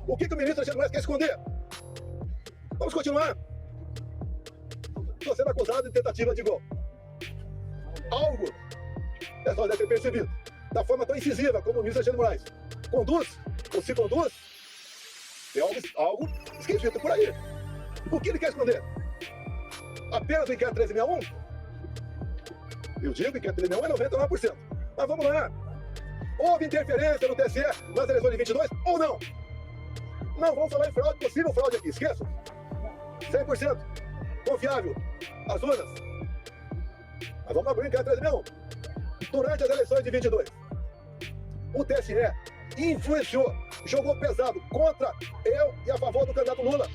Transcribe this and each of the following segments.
O que o ministro Alexandre Moraes quer esconder? Vamos continuar. Estou sendo acusado de tentativa de golpe. Algo, o pessoal deve ter percebido, da forma tão incisiva como o ministro Alexandre Moraes conduz, ou se conduz, tem algo esquisito por aí. O que ele quer esconder? Apenas o inquérito 1361? Eu digo que o inquérito 1361 é 99%. Mas vamos lá. Houve interferência no TSE nas eleições de 22 ou não? Não vamos falar em fraude, possível fraude aqui, esqueçam. 100% confiável as urnas. Mas vamos abrir o inquérito 1361. Durante as eleições de 22, o TSE influenciou, jogou pesado contra eu e a favor do candidato Lula.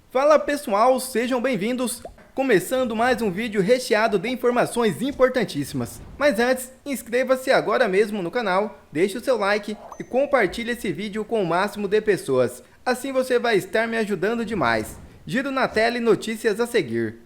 Fala pessoal, sejam bem-vindos. Começando mais um vídeo recheado de informações importantíssimas. Mas antes, inscreva-se agora mesmo no canal, deixe o seu like e compartilhe esse vídeo com o máximo de pessoas. Assim você vai estar me ajudando demais. Giro na tela e notícias a seguir.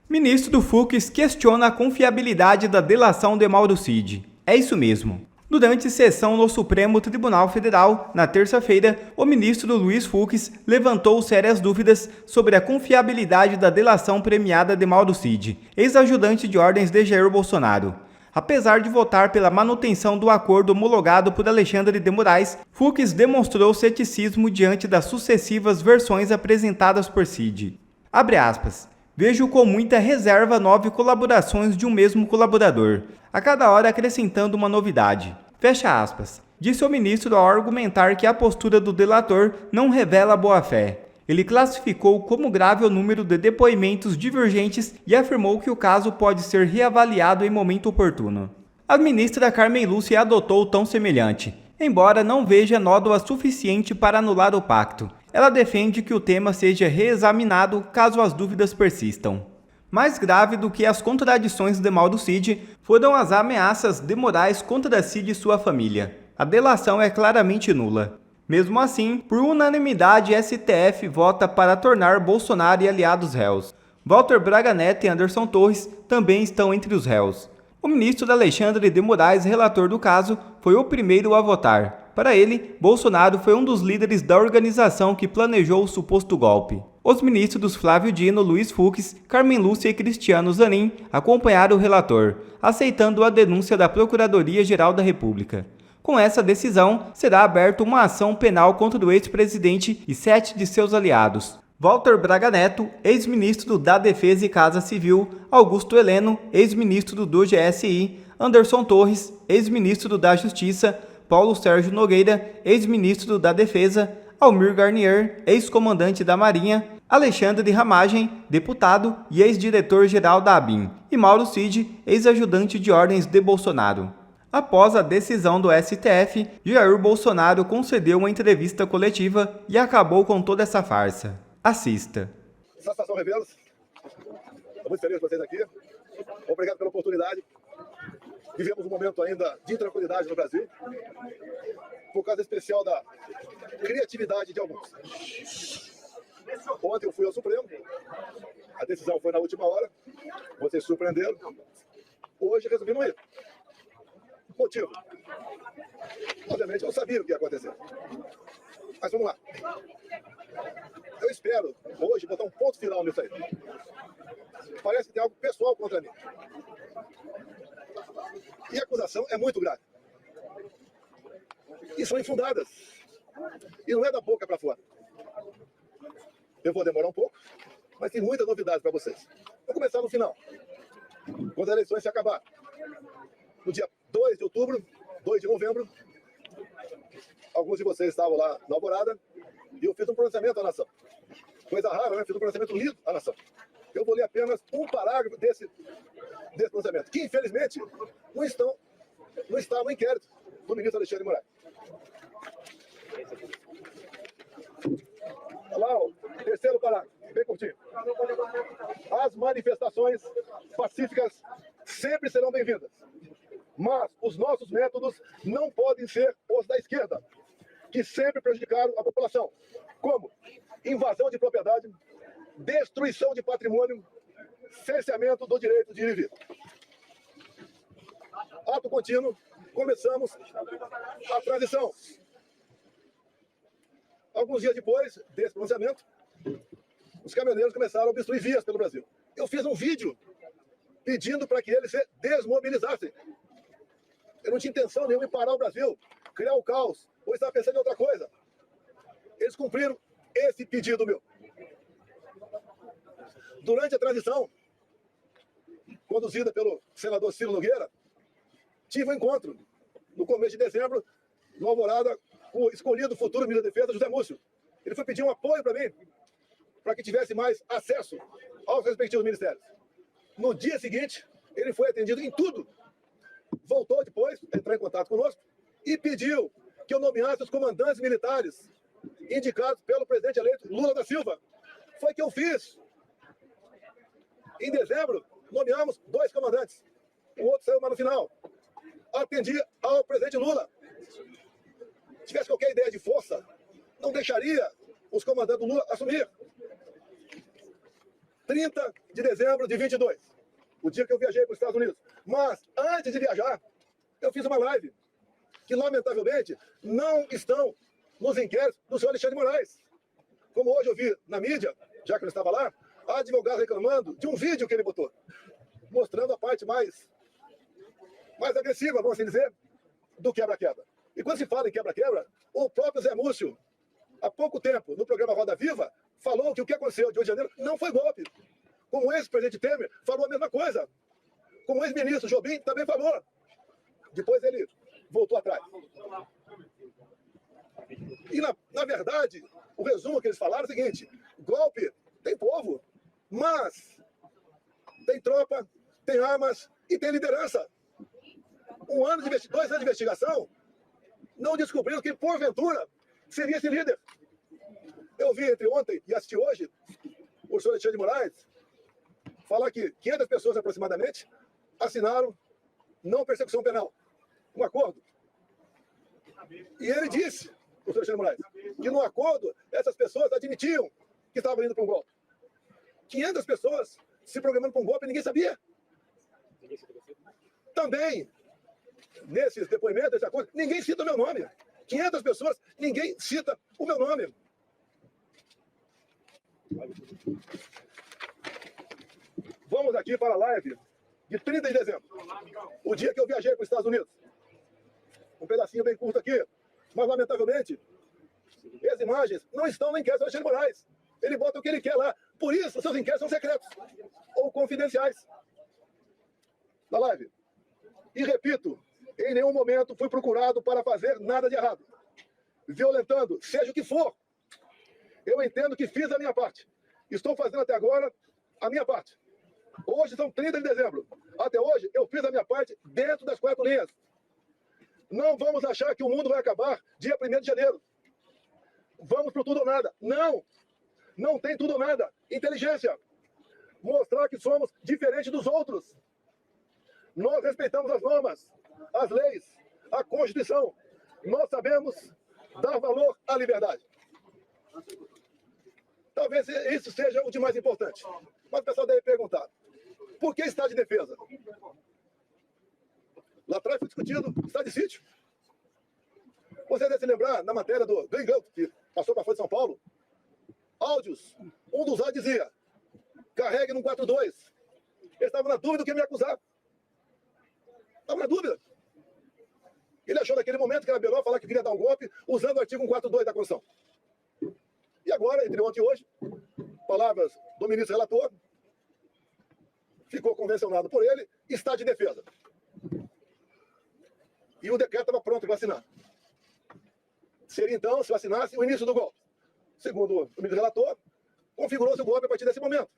Ministro do Fux questiona a confiabilidade da delação de Mauro Cid. É isso mesmo. Durante sessão no Supremo Tribunal Federal, na terça-feira, o ministro Luiz Fux levantou sérias dúvidas sobre a confiabilidade da delação premiada de Mauro Cid, ex-ajudante de ordens de Jair Bolsonaro. Apesar de votar pela manutenção do acordo homologado por Alexandre de Moraes, Fux demonstrou ceticismo diante das sucessivas versões apresentadas por Cid. Abre aspas. Vejo com muita reserva 9 colaborações de um mesmo colaborador, a cada hora acrescentando uma novidade. Fecha aspas. Disse o ministro ao argumentar que a postura do delator não revela boa-fé. Ele classificou como grave o número de depoimentos divergentes e afirmou que o caso pode ser reavaliado em momento oportuno. A ministra Carmen Lúcia adotou tom semelhante, embora não veja nódoa suficiente para anular o pacto. Ela defende que o tema seja reexaminado caso as dúvidas persistam. Mais grave do que as contradições de Mauro Cid foram as ameaças de Moraes contra Cid e sua família. A delação é claramente nula. Mesmo assim, por unanimidade, STF vota para tornar Bolsonaro e aliados réus. Walter Braga Neto e Anderson Torres também estão entre os réus. O ministro Alexandre de Moraes, relator do caso, foi o primeiro a votar. Para ele, Bolsonaro foi um dos líderes da organização que planejou o suposto golpe. Os ministros Flávio Dino, Luiz Fux, Carmen Lúcia e Cristiano Zanin acompanharam o relator, aceitando a denúncia da Procuradoria-Geral da República. Com essa decisão, será aberta uma ação penal contra o ex-presidente e 7 de seus aliados. Walter Braga Neto, ex-ministro da Defesa e Casa Civil, Augusto Heleno, ex-ministro do GSI, Anderson Torres, ex-ministro da Justiça, Paulo Sérgio Nogueira, ex-ministro da Defesa, Almir Garnier, ex-comandante da Marinha, Alexandre Ramagem, deputado e ex-diretor-geral da ABIN, e Mauro Cid, ex-ajudante de ordens de Bolsonaro. Após a decisão do STF, Jair Bolsonaro concedeu uma entrevista coletiva e acabou com toda essa farsa. Assista. Satisfação revela-se. Estou muito feliz com vocês aqui. Obrigado pela oportunidade. Vivemos um momento ainda de intranquilidade no Brasil, por causa especial da criatividade de alguns. Ontem eu fui ao Supremo, a decisão foi na última hora, vocês surpreenderam. Hoje resolvi não ir. Motivo? Obviamente eu não sabia o que ia acontecer. Mas vamos lá. Eu espero hoje botar um ponto final nisso aí. Parece que tem algo pessoal contra mim. E a acusação é muito grave. E são infundadas. E não é da boca para fora. Eu vou demorar um pouco, mas tem muitas novidades para vocês. Vou começar no final. Quando as eleições se acabar. No dia 2 de outubro, 2 de novembro, alguns de vocês estavam lá na Alvorada e eu fiz um pronunciamento à nação. Coisa rara, né? Fiz um pronunciamento lido à nação. Eu vou ler apenas um parágrafo desse pronunciamento, que infelizmente não está no inquérito do ministro Alexandre de Moraes. Olha lá, o terceiro parágrafo, bem curtinho. As manifestações pacíficas sempre serão bem-vindas, mas os nossos métodos não podem ser os da esquerda, que sempre prejudicaram a população, como invasão de propriedade, destruição de patrimônio, cerceamento do direito de ir e vir. Ato contínuo, começamos a transição. Alguns dias depois desse pronunciamento, os caminhoneiros começaram a obstruir vias pelo Brasil. Eu fiz um vídeo pedindo para que eles se desmobilizassem. Eu não tinha intenção nenhuma em parar o Brasil, criar o caos, ou estava pensando em outra coisa. Eles cumpriram esse pedido meu. Durante a transição, conduzida pelo senador Ciro Nogueira, tive um encontro no começo de dezembro, no Alvorada, com o escolhido futuro ministro da Defesa, José Múcio. Ele foi pedir um apoio para mim, para que tivesse mais acesso aos respectivos ministérios. No dia seguinte, ele foi atendido em tudo. Voltou depois, entrou em contato conosco e pediu que eu nomeasse os comandantes militares indicados pelo presidente eleito Lula da Silva. Foi o que eu fiz. Em dezembro, nomeamos 2 comandantes. O outro saiu mas no final. Atendi ao presidente Lula. Se tivesse qualquer ideia de força, não deixaria os comandantes do Lula assumir. 30 de dezembro de 22, o dia que eu viajei para os Estados Unidos. Mas, antes de viajar, eu fiz uma live que, lamentavelmente, não estão nos inquéritos do senhor Alexandre de Moraes. Como hoje eu vi na mídia, já que eu estava lá, a advogada reclamando de um vídeo que ele botou, mostrando a parte mais agressiva, vamos assim dizer, do quebra-quebra. E quando se fala em quebra-quebra, o próprio Zé Múcio, há pouco tempo, no programa Roda Viva, falou que o que aconteceu de 8 de janeiro não foi golpe. Como o ex-presidente Temer falou a mesma coisa. Como o ex-ministro Jobim também falou. Depois ele voltou atrás. E, na verdade, o resumo que eles falaram é o seguinte: golpe tem povo, mas tem tropa, tem armas e tem liderança. 2 anos de investigação não descobriram que, porventura, seria esse líder. Eu vi entre ontem e assisti hoje o senhor Alexandre de Moraes falar que 500 pessoas aproximadamente assinaram não persecução penal, um acordo. E ele disse, o senhor Alexandre de Moraes, que no acordo essas pessoas admitiam que estavam indo para um golpe. 500 pessoas se programando para um golpe e ninguém sabia. Também, nesses depoimentos, nesse acordo, ninguém cita o meu nome. 500 pessoas, ninguém cita o meu nome. Vamos aqui para a live de 30 de dezembro, o dia que eu viajei para os Estados Unidos. Um pedacinho bem curto aqui, mas lamentavelmente, as imagens não estão no inquérito do Alexandre de Moraes. Ele bota o que ele quer lá. Por isso, seus inquéritos são secretos ou confidenciais. Na live. E repito, em nenhum momento fui procurado para fazer nada de errado, violentando, seja o que for. Eu entendo que fiz a minha parte. Estou fazendo até agora a minha parte. Hoje são 30 de dezembro. Até hoje, eu fiz a minha parte dentro das 4 linhas. Não vamos achar que o mundo vai acabar dia 1º de janeiro. Vamos pro tudo ou nada. Não! Não tem tudo ou nada. Inteligência. Mostrar que somos diferentes dos outros. Nós respeitamos as normas, as leis, a Constituição. Nós sabemos dar valor à liberdade. Talvez isso seja o de mais importante. Mas o pessoal deve perguntar, por que estado de defesa? Lá atrás foi discutido estado de sítio. Você deve se lembrar, na matéria do Gringão, que passou para a Folha de São Paulo, áudios, um dos áudios dizia, carregue no 42. Ele estava na dúvida do que me acusar. Estava na dúvida. Ele achou naquele momento que era melhor falar que queria dar um golpe usando o artigo 142 da Constituição. E agora, entre ontem e hoje, palavras do ministro relator, ficou convencionado por ele, está de defesa. E o decreto estava pronto para assinar. Seria então, se assinasse, o início do golpe. Segundo o ministro relator, configurou-se o golpe a partir desse momento.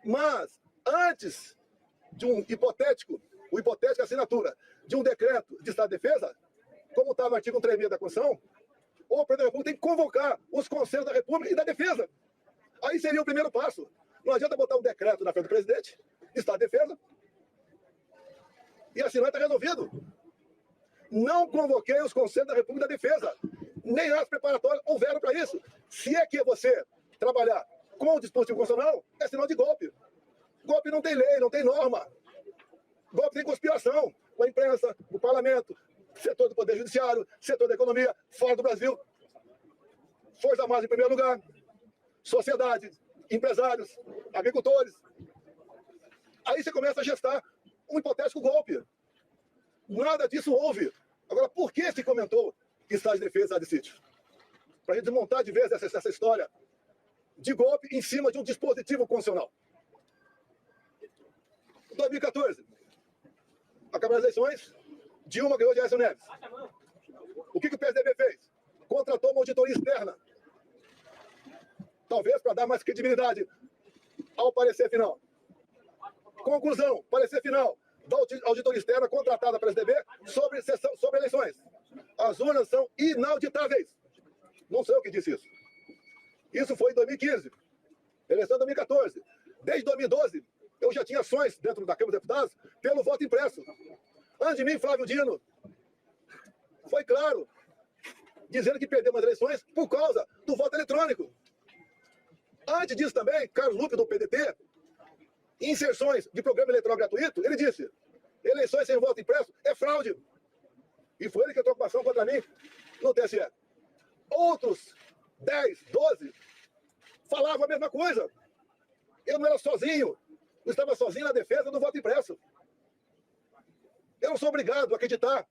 Mas, antes de uma hipotética assinatura de um decreto de estado de defesa, como está no artigo 136 da Constituição, o presidente da República tem que convocar os conselhos da República e da Defesa. Aí seria o primeiro passo. Não adianta botar um decreto na frente do presidente, estado de defesa, e assinar está resolvido. Não convoquei os conselhos da República e da Defesa. Nem as preparatórias houveram para isso. Se é que você trabalhar com o dispositivo constitucional, é sinal de golpe. golpe não tem lei, não tem norma. Golpe tem conspiração com a imprensa, o parlamento, setor do Poder Judiciário, setor da economia, fora do Brasil. Força Armada em primeiro lugar, sociedade, empresários, agricultores. Aí você começa a gestar um hipotético golpe. Nada disso houve. Agora, por que se comentou estado de defesa de sítio? Para a gente desmontar de vez essa história de golpe em cima de um dispositivo constitucional. 2014, acabaram as eleições, Dilma ganhou de Aécio Neves. O que o PSDB fez? Contratou uma auditoria externa. Talvez para dar mais credibilidade ao parecer final. Conclusão, parecer final da auditoria externa contratada pela PSDB sobre eleições. As urnas são inauditáveis. Não sei o que disse isso. Isso foi em 2015. Eleição de 2014. Desde 2012, eu já tinha ações dentro da Câmara dos Deputados pelo voto impresso. Antes de mim, Flávio Dino foi claro, dizendo que perdeu as eleições por causa do voto eletrônico. Antes disso também, Carlos Lupe, do PDT, inserções de programa eleitoral gratuito, ele disse, eleições sem voto impresso é fraude. E foi ele que entrou com ação contra mim no TSE. Outros 10, 12 falavam a mesma coisa. Eu não era sozinho, eu estava sozinho na defesa do voto impresso. Eu não sou obrigado a acreditar,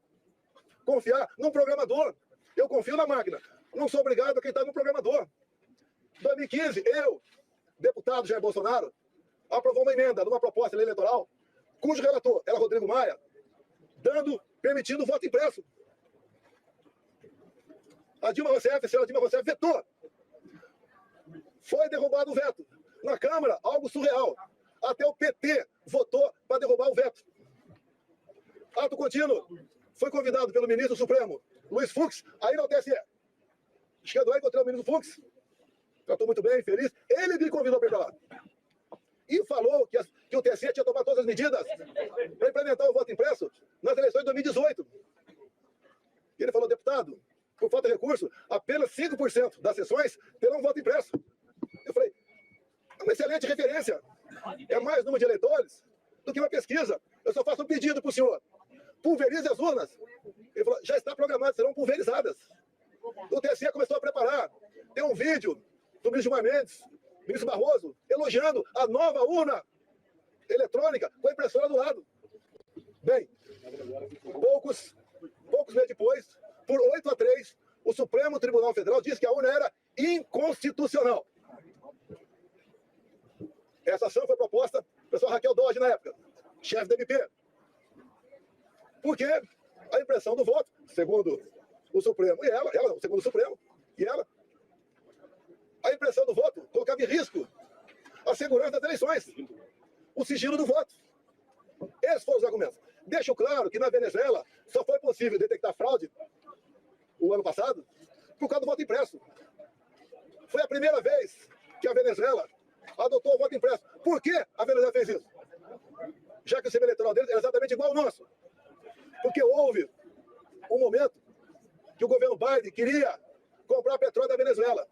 confiar num programador. Eu confio na máquina. Não sou obrigado a acreditar num programador. Em 2015, eu, deputado Jair Bolsonaro, aprovou uma emenda numa proposta de lei eleitoral, cujo relator era Rodrigo Maia, permitindo o voto impresso. A senhora Dilma Rousseff vetou. Foi derrubado o veto. Na Câmara, algo surreal. Até o PT votou para derrubar o veto. Ato contínuo. Foi convidado pelo ministro Supremo, Luiz Fux, a ir ao TSE. Chegando lá, encontrei o ministro Fux. Tratou muito bem, feliz. Ele me convidou para ir para lá. E falou que o TSE tinha tomado todas as medidas para implementar o voto impresso nas eleições de 2018. E ele falou, deputado, por falta de recurso, apenas 5% das sessões terão voto impresso. Eu falei, é uma excelente referência. É mais número de eleitores do que uma pesquisa. Eu só faço um pedido para o senhor. Pulverize as urnas. Ele falou, já está programado, serão pulverizadas. O TSE começou a preparar. Tem um vídeo do ministro Gilmar Mendes, ministro Barroso, elogiando a nova urna eletrônica com a impressora do lado. Bem, poucos meses depois, por 8-3, o Supremo Tribunal Federal disse que a urna era inconstitucional. Essa ação foi proposta pela pessoa Raquel Dodge, na época, chefe da MP. Porque a impressão do voto, segundo o Supremo, e ela, segundo o Supremo, e ela, a impressão do voto colocava em risco a segurança das eleições, o sigilo do voto. Esses foram os argumentos. Deixo claro que na Venezuela só foi possível detectar fraude o ano passado por causa do voto impresso. Foi a primeira vez que a Venezuela adotou o voto impresso. Por que a Venezuela fez isso? Já que o sistema eleitoral deles é exatamente igual ao nosso. Porque houve um momento que o governo Biden queria comprar petróleo da Venezuela.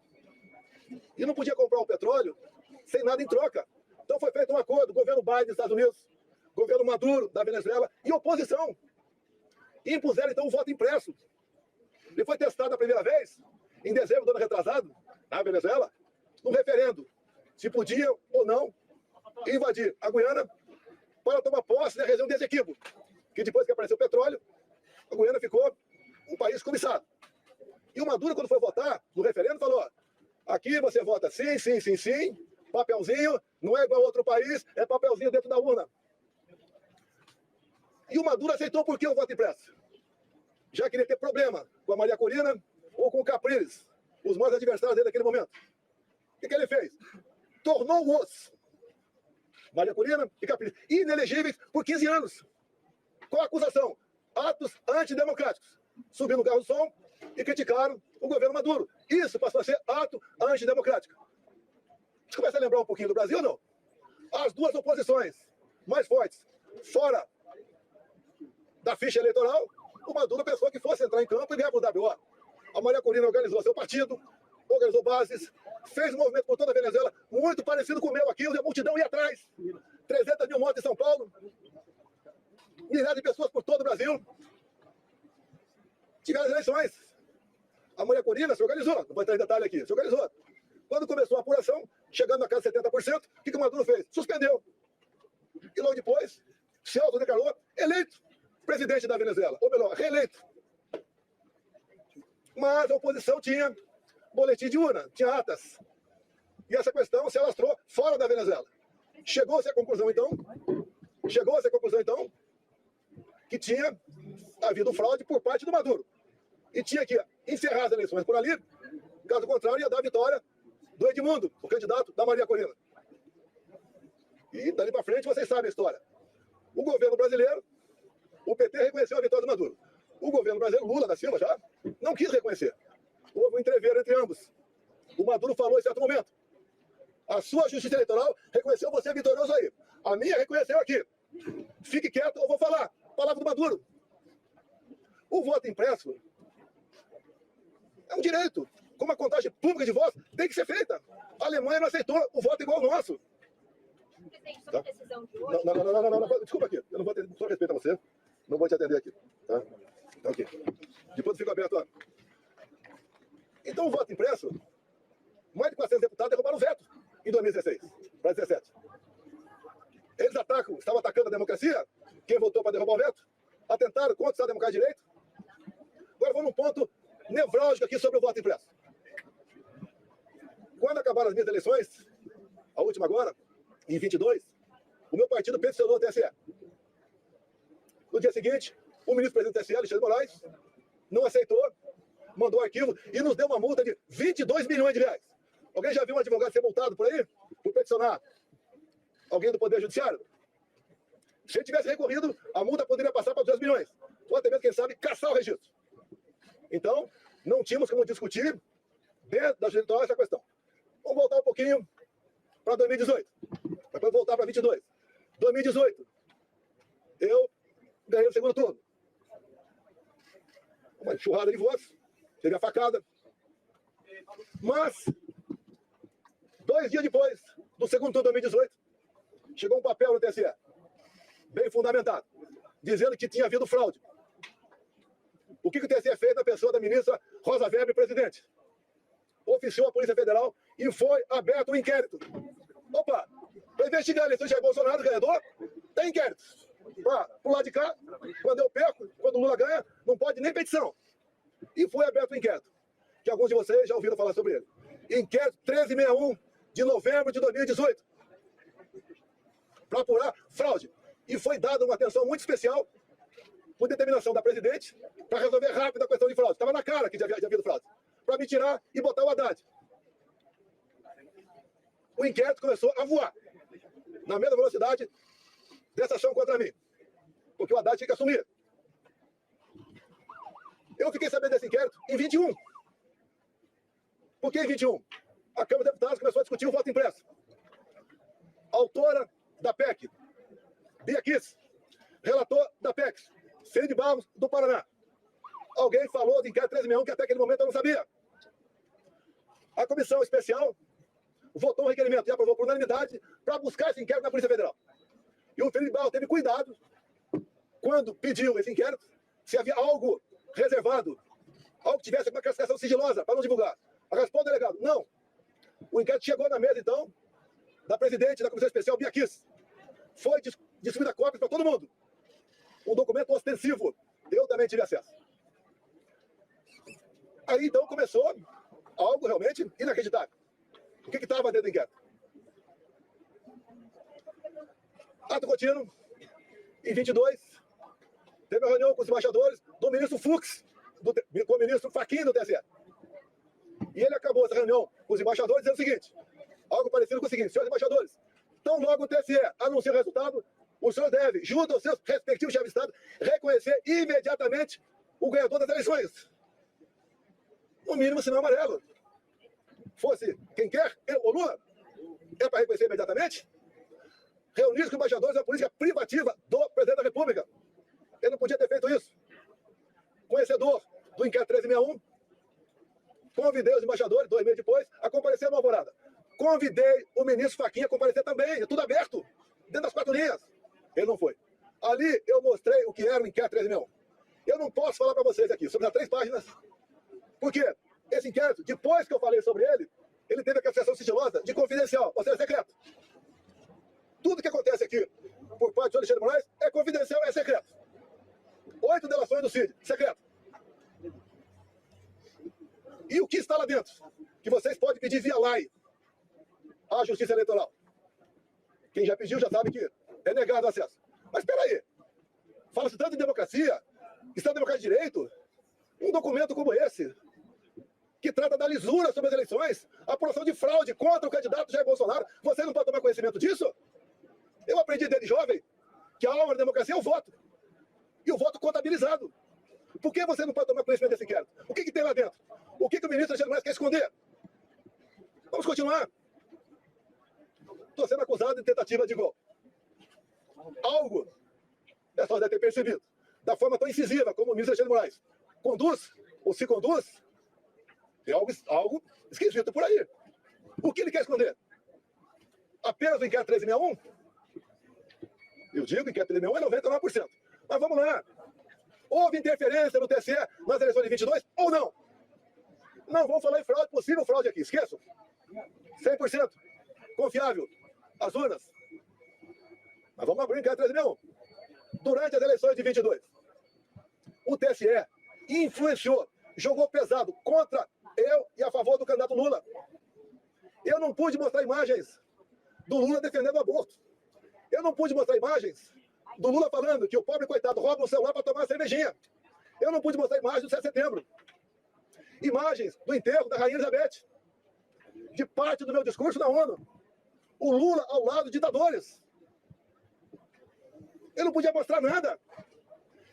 E não podia comprar o petróleo sem nada em troca. Então foi feito um acordo, governo Biden dos Estados Unidos, governo Maduro da Venezuela e oposição. E impuseram então o voto impresso. Ele foi testado a primeira vez, em dezembro do ano retrasado, na Venezuela, no referendo, se podia ou não invadir a Guiana para tomar posse da região desse equívoco. Que depois que apareceu o petróleo, a Guiana ficou um país cobiçado. E o Maduro, quando foi votar no referendo, falou, aqui você vota sim, sim, sim, sim, papelzinho, não é igual a outro país, é papelzinho dentro da urna. E o Maduro aceitou por que o voto impresso? Já queria ter problema com a Maria Corina ou com o Capriles, os mais adversários dele naquele momento. O que ele fez? Tornou-os, Maria Corina e Capriles, inelegíveis por 15 anos. Qual a acusação? Atos antidemocráticos. Subiram no carro do som e criticaram o governo Maduro. Isso passou a ser ato antidemocrático. Você começa a lembrar um pouquinho do Brasil ou não? As duas oposições mais fortes, fora da ficha eleitoral, o Maduro pensou que fosse entrar em campo e ganhar para o WO. A Maria Corina organizou seu partido, organizou bases, fez um movimento por toda a Venezuela, muito parecido com o meu aqui, onde a multidão ia atrás. 300 mortos em São Paulo, milhares de pessoas por todo o Brasil. Tiveram as eleições. A Maria Corina se organizou, não vou entrar em detalhe aqui, se organizou. Quando começou a apuração, chegando na casa de 70%, o que o Maduro fez? Suspendeu. E logo depois, se autodeclarou eleito presidente da Venezuela, ou melhor, reeleito. Mas a oposição tinha boletim de urna, tinha atas. E essa questão se alastrou fora da Venezuela. Chegou-se à conclusão, então, que tinha havido fraude por parte do Maduro. E tinha que encerrar as eleições por ali, caso contrário, ia dar a vitória do Edmundo, o candidato da Maria Corina. E dali para frente vocês sabem a história. O governo brasileiro, o PT reconheceu a vitória do Maduro. O governo brasileiro, Lula da Silva, já não quis reconhecer. Houve um entreveiro entre ambos. O Maduro falou em certo momento: a sua justiça eleitoral reconheceu você vitorioso aí. A minha reconheceu aqui. Fique quieto, eu vou falar. Palavra do Maduro. O voto impresso é um direito. Como a contagem pública de votos tem que ser feita. A Alemanha não aceitou o voto igual ao nosso. Presidente, sobre a decisão de hoje... Não. Desculpa aqui. Eu não vou atender. Só respeito a você. Não vou te atender aqui. Tá? Então, aqui. Depois eu fico aberto lá. Então, o voto impresso, mais de 400 deputados derrubaram o veto em 2016 para 2017. Eles estavam atacando a democracia. Quem votou para derrubar o veto? Atentaram contra o Estado Democrático de Direito. Agora vamos num ponto nevrálgico aqui sobre o voto impresso. Quando acabaram as minhas eleições, a última agora, em 22, o meu partido peticionou o TSE. No dia seguinte, o ministro-presidente do TSE, Alexandre de Moraes, não aceitou, mandou arquivo e nos deu uma multa de 22 milhões de reais. Alguém já viu um advogado ser multado por aí? Por peticionar alguém do Poder Judiciário? Se ele tivesse recorrido, a multa poderia passar para 200 milhões. Ou até mesmo, quem sabe, caçar o registro. Então, não tínhamos como discutir dentro da justiça essa questão. Vamos voltar um pouquinho para 2018. Depois voltar para 22. 2018, eu ganhei o segundo turno. Uma enxurrada de votos, teve a facada. Mas, 2 dias depois do segundo turno de 2018, chegou um papel no TSE, bem fundamentado, dizendo que tinha havido fraude. O que o TSE fez na pessoa da ministra Rosa Weber, presidente? Oficiou a Polícia Federal e foi aberto um inquérito. Opa, para investigar a eleição de Jair Bolsonaro, ganhador, tem inquérito. Pro lado de cá, quando eu perco, quando o Lula ganha, não pode nem petição. E foi aberto um inquérito, que alguns de vocês já ouviram falar sobre ele. Inquérito 1361 de novembro de 2018. Para apurar fraude. E foi dada uma atenção muito especial, por determinação da presidente, para resolver rápido a questão de fraude. Estava na cara que já havia havido fraude. Para me tirar e botar o Haddad. O inquérito começou a voar, na mesma velocidade dessa ação contra mim. Porque o Haddad tinha que assumir. Eu fiquei sabendo desse inquérito em 21. Por que em 21? A Câmara dos Deputados começou a discutir o voto impresso. A autora da PEC, Bia Kicis, relator da PEC, Cid Barros, do Paraná. Alguém falou de inquérito 1361 que até aquele momento eu não sabia. A comissão especial votou um requerimento e aprovou por unanimidade para buscar esse inquérito na Polícia Federal. E o Felipe Barros teve cuidado, quando pediu esse inquérito, se havia algo reservado, algo que tivesse uma classificação sigilosa, para não divulgar. A resposta do delegado, não. O inquérito chegou na mesa, então, da presidente da comissão especial, Bia Kicis. Foi distribuída cópias para todo mundo. Um documento ostensivo. Eu também tive acesso. Aí, então, começou algo realmente inacreditável. O que estava dentro do inquérito? Ato contínuo, em 22, teve uma reunião com os embaixadores do ministro Fux, com o ministro Fachin do TSE. E ele acabou essa reunião com os embaixadores dizendo o seguinte, algo parecido com o seguinte: senhores embaixadores, tão logo o TSE anuncia o resultado, o senhor deve, junto aos seus respectivos chefes de Estado, reconhecer imediatamente o ganhador das eleições. No mínimo, sinal amarelo. Fosse quem quer, eu ou Lula, é para reconhecer imediatamente. Reunir com os embaixadores é uma política privativa do presidente da República. Ele não podia ter feito isso. Conhecedor do inquérito 1361, convidei os embaixadores, 2 meses depois, a comparecer no Alvorada. Convidei o ministro Fachin a comparecer também, é tudo aberto, dentro das 4 linhas. Ele não foi. Ali eu mostrei o que era o inquérito 1361. Eu não posso falar para vocês aqui sobre as 3 páginas, porque esse inquérito, depois que eu falei sobre ele, ele teve a classificação sigilosa de confidencial, ou seja, secreto. Tudo que acontece aqui por parte do Alexandre de Moraes é confidencial, é secreto. 8 delações do CID, secreto. E o que está lá dentro? Que vocês podem pedir via LAI à Justiça Eleitoral. Quem já pediu já sabe que é negado o acesso. Mas espera aí. Fala-se tanto em democracia, Estado Democrático de Direito, um documento como esse, que trata da lisura sobre as eleições, a apuração de fraude contra o candidato Jair Bolsonaro, você não pode tomar conhecimento disso? Eu aprendi desde jovem que a alma da democracia é o voto. E o voto contabilizado. Por que você não pode tomar conhecimento desse inquérito? O que tem lá dentro? O que o ministro Alexandre de Moraes quer esconder? Vamos continuar. Estou sendo acusado de tentativa de golpe. Algo, a senhora deve ter percebido, da forma tão incisiva como o ministro Alexandre de Moraes conduz, ou se conduz, tem algo esquisito por aí. O que ele quer esconder? Apenas o inquérito 1361? Eu digo que o inquérito 1361 é 99%. Mas vamos lá. Houve interferência no TSE nas eleições de 22 ou não? Não vamos falar em fraude, possível fraude aqui, esqueçam. 100% confiável. As urnas. Mas vamos abrir o inquérito 1361. Durante as eleições de 22, o TSE influenciou, jogou pesado contra eu e a favor do candidato Lula. Eu não pude mostrar imagens do Lula defendendo o aborto. Eu não pude mostrar imagens do Lula falando que o pobre coitado rouba um celular para tomar uma cervejinha. Eu não pude mostrar imagens do 7 de setembro. Imagens do enterro da Rainha Elizabeth. De parte do meu discurso na ONU. O Lula ao lado de ditadores. Eu não podia mostrar nada.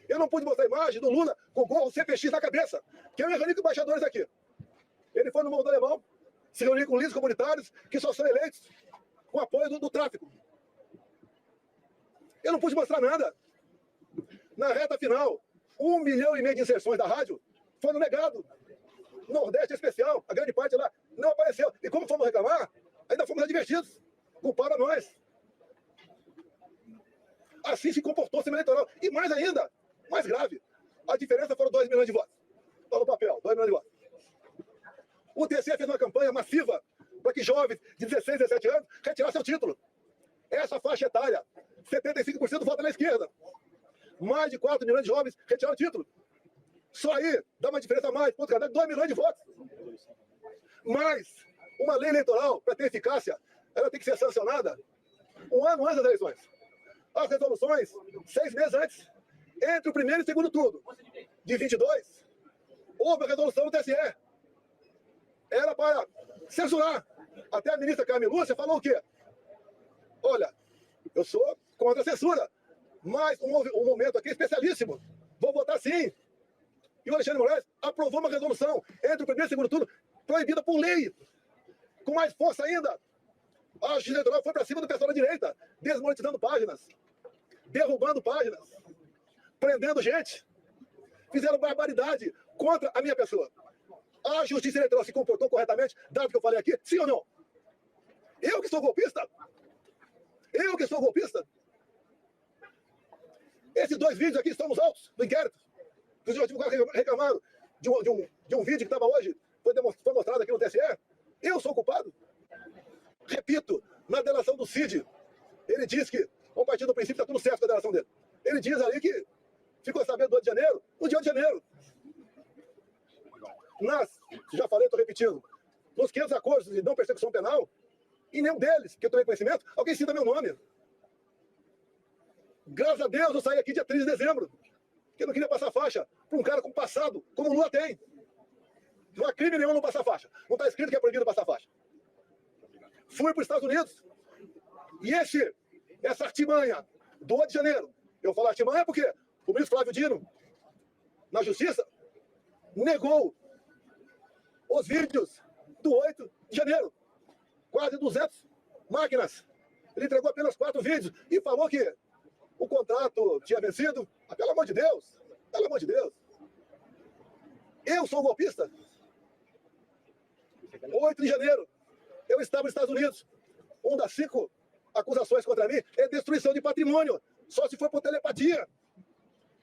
Eu não pude mostrar imagem do Lula com o gorro CPX na cabeça. Que eu me reuni com embaixadores aqui. Ele foi no mundo alemão, se reuniu com líderes comunitários que só são eleitos com apoio do tráfico. Eu não pude mostrar nada. Na reta final, 1,5 milhão de inserções da rádio foram negados. Nordeste especial, a grande parte lá não apareceu. E como fomos reclamar, ainda fomos advertidos. Culparam a nós. Assim se comportou o sistema eleitoral. E mais ainda, mais grave, a diferença foram 2 milhões de votos. Está no papel, 2 milhões de votos. O TSE fez uma campanha massiva para que jovens de 16, 17 anos retirassem o título. Essa faixa etária, 75% vota na esquerda. Mais de 4 milhões de jovens retiraram o título. Só aí dá uma diferença a mais, ponto cada 2 milhões de votos. Mas uma lei eleitoral, para ter eficácia, ela tem que ser sancionada 1 ano antes das eleições. As resoluções, 6 meses antes. Entre o primeiro e o segundo turno de 22, houve a resolução do TSE. Era para censurar. Até a ministra Carmen Lúcia falou o quê? Olha, eu sou contra a censura, mas um momento aqui especialíssimo. Vou votar sim. E o Alexandre de Moraes aprovou uma resolução entre o primeiro e o segundo turno, proibida por lei. Com mais força ainda, a Justiça Eleitoral foi para cima do pessoal da direita, desmonetizando páginas, derrubando páginas, prendendo gente. Fizeram barbaridade contra a minha pessoa. A Justiça Eleitoral se comportou corretamente, dado que eu falei aqui, sim ou não? Eu que sou golpista? Eu que sou golpista? Esses 2 vídeos aqui estão nos autos do inquérito. Os advogados reclamaram de um vídeo que estava hoje, foi mostrado aqui no TSE. Eu sou culpado? Repito, na delação do CID, ele diz que, a partir do princípio, está tudo certo com a delação dele. Ele diz ali que ficou sabendo do 8 de janeiro, no dia 8 de janeiro. Já falei, estou repetindo, nos 500 acordos de não persecução penal, em nenhum deles, que eu tomei conhecimento, alguém cita meu nome. Graças a Deus eu saí aqui dia 3 de dezembro, porque eu não queria passar faixa para um cara com passado, como o Lula tem. Não há crime nenhum não passar faixa. Não está escrito que é proibido passar faixa. Fui para os Estados Unidos, e essa artimanha do 8 de janeiro, eu falo artimanha porque o ministro Flávio Dino, na Justiça, negou os vídeos do 8 de janeiro. Quase 200 máquinas. Ele entregou apenas 4 vídeos e falou que o contrato tinha vencido. Ah, pelo amor de Deus! Pelo amor de Deus! Eu sou golpista? 8 de janeiro, eu estava nos Estados Unidos. Uma das 5 acusações contra mim é destruição de patrimônio Só se for por telepatia.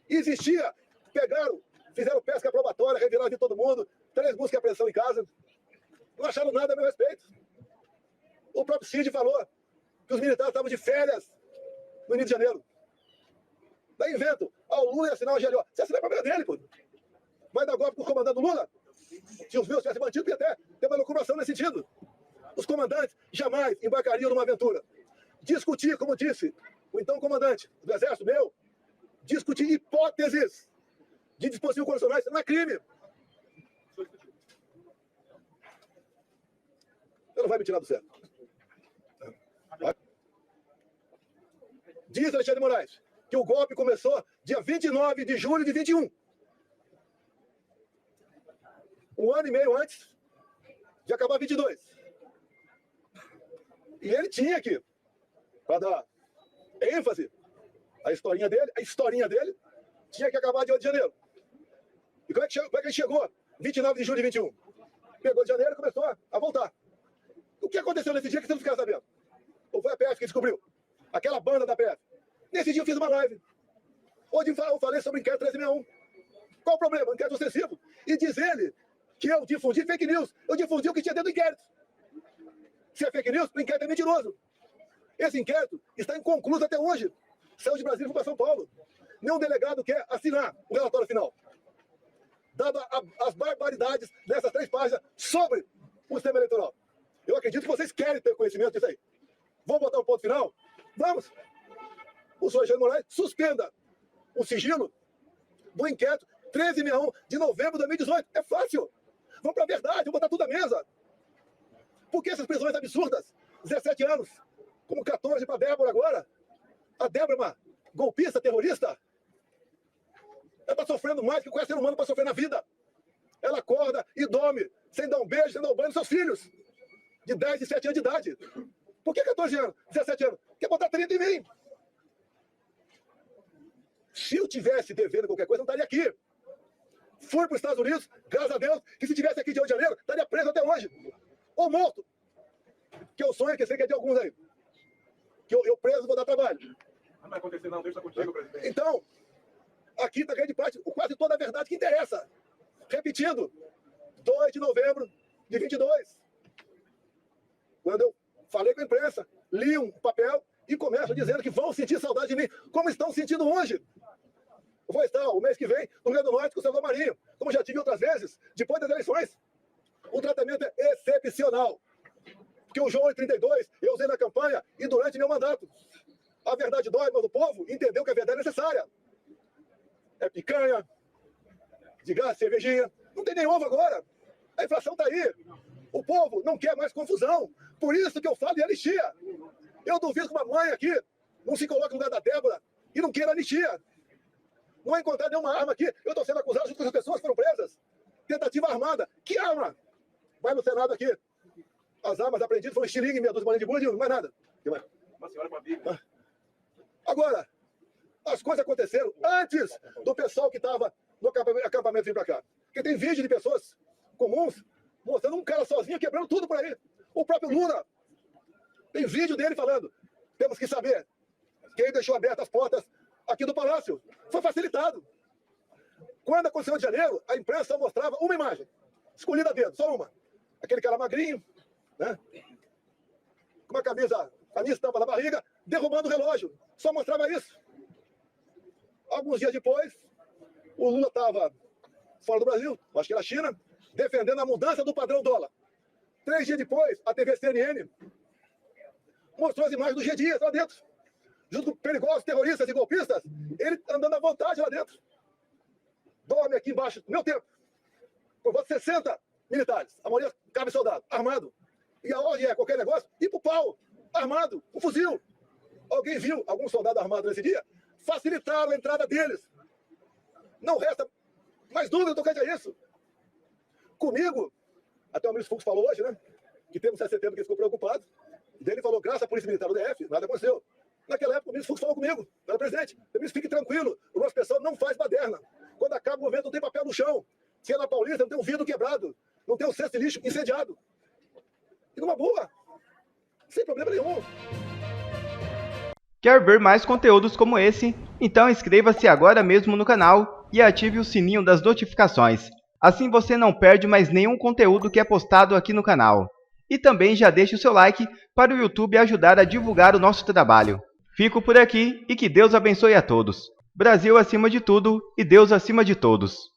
Existia, pegaram, fizeram pesca probatória, revelaram de todo mundo, 3 buscas e apreensão em casa. Não acharam nada a meu respeito. O próprio Cid falou que os militares estavam de férias no Rio de Janeiro. Daí inventam, o Lula ia assinar o GLO. Você assinar a primeira dele, pô. Vai dar golpe pro comandante do Lula? Se os meus tivessem mantido, ia até ter uma locuração nesse sentido. Os comandantes jamais embarcariam numa aventura. Discutir, como disse o então comandante do Exército meu, discutir hipóteses de dispositivos constitucionais não é crime. Você não vai me tirar do certo. Diz Alexandre de Moraes que o golpe começou dia 29 de julho de 21. Um ano e meio antes de acabar 22. E ele tinha aqui, para dar ênfase à historinha dele, tinha que acabar de 8 de janeiro. E como é que ele chegou 29 de julho de 21? Pegou de janeiro e começou a voltar. O que aconteceu nesse dia que você não fica sabendo? Ou foi a PF que descobriu? Aquela banda da PF. Nesse dia eu fiz uma live, onde eu falei sobre o inquérito 1361. Qual o problema? Um inquérito ostensivo. E diz ele que eu difundi fake news. Eu difundi o que tinha dentro do inquérito. Se é fake news, o inquérito é mentiroso. Esse inquérito está inconcluso até hoje. Saiu de Brasília e foi para São Paulo. Nenhum delegado quer assinar o relatório final. Dado as barbaridades dessas 3 páginas sobre o sistema eleitoral. Eu acredito que vocês querem ter conhecimento disso aí. Vamos botar um ponto final? Vamos! O senhor Alexandre de Moraes suspenda o sigilo do inquérito 1361 de novembro de 2018. É fácil. Vamos para a verdade, vamos botar tudo à mesa. Por que essas prisões absurdas? 17 anos, como 14 para a Débora agora. A Débora é uma golpista, terrorista. Ela está sofrendo mais que qualquer ser humano para sofrer na vida. Ela acorda e dorme, sem dar um beijo, sem dar um banho nos seus filhos. De 10 e 7 anos de idade. Por que 14 anos, 17 anos? Quer botar 30 em mim. Se eu tivesse devendo qualquer coisa, não estaria aqui. Fui para os Estados Unidos, graças a Deus, que se tivesse aqui de 8 de janeiro, estaria preso até hoje. Ou morto. Que eu sonho, que sei que é de alguns aí. Que eu preso vou dar trabalho. Não vai acontecer não, deixa contigo, presidente. Então, aqui está grande parte, quase toda a verdade que interessa. Repetindo, 2 de novembro de 22. Quando eu falei com a imprensa, li um papel e começo dizendo que vão sentir saudade de mim, como estão sentindo hoje. Eu vou estar o mês que vem no Rio Grande do Norte com o Salvador Marinho, como já tive outras vezes, depois das eleições. O tratamento é excepcional. Porque o João 32 eu usei na campanha e durante meu mandato. A verdade dói, mas o povo entendeu que a verdade é necessária. É picanha, de gás, cervejinha. Não tem nem ovo agora. A inflação está aí. O povo não quer mais confusão. Por isso que eu falo de anistia. Eu duvido que uma mãe aqui não se coloque no lugar da Débora e não queira anistia. Não vai encontrar nenhuma arma aqui. Eu estou sendo acusado junto com as pessoas que foram presas. Tentativa armada. Que arma? Vai no Senado aqui. As armas apreendidas foram estilingue, meia dúzia de bolinha de bula, mais nada. Uma senhora com a Bíblia. Agora, as coisas aconteceram antes do pessoal que estava no acampamento vir para cá. Porque tem vídeo de pessoas comuns mostrando um cara sozinho quebrando tudo por aí. O próprio Lula. Tem vídeo dele falando. Temos que saber quem deixou abertas as portas aqui do Palácio. Foi facilitado. Quando aconteceu em janeiro, a imprensa mostrava uma imagem. Escolhida a dedo, só uma. Aquele cara magrinho, né? Com uma camisa estampa na barriga, derrubando o relógio. Só mostrava isso. Alguns dias depois, o Lula estava fora do Brasil, acho que era a China, defendendo a mudança do padrão dólar. 3 dias depois, a TV CNN mostrou as imagens do G. Dias lá dentro. Junto com perigosos terroristas e golpistas, ele andando à vontade lá dentro. Dorme aqui embaixo, no meu tempo. Por volta de 60 militares. A maioria cabe soldado, armado. E a ordem é qualquer negócio, ir pro pau, armado, um fuzil. Alguém viu algum soldado armado nesse dia? Facilitaram a entrada deles. Não resta mais dúvida tocante a isso. Comigo, até o ministro Fux falou hoje, né? Que temos 7 de setembro que ele ficou preocupado. E ele falou, graças à Polícia Militar do DF, nada aconteceu. Naquela época, o ministro Fux falou comigo, era presidente. O ministro, fique tranquilo, o nosso pessoal não faz baderna. Quando acaba o governo, não tem papel no chão. Se é na Paulista, não tem um vidro quebrado. Não tem um cesto de lixo incendiado. E numa boa. Sem problema nenhum. Quer ver mais conteúdos como esse? Então inscreva-se agora mesmo no canal e ative o sininho das notificações. Assim você não perde mais nenhum conteúdo que é postado aqui no canal. E também já deixe o seu like para o YouTube ajudar a divulgar o nosso trabalho. Fico por aqui e que Deus abençoe a todos. Brasil acima de tudo e Deus acima de todos.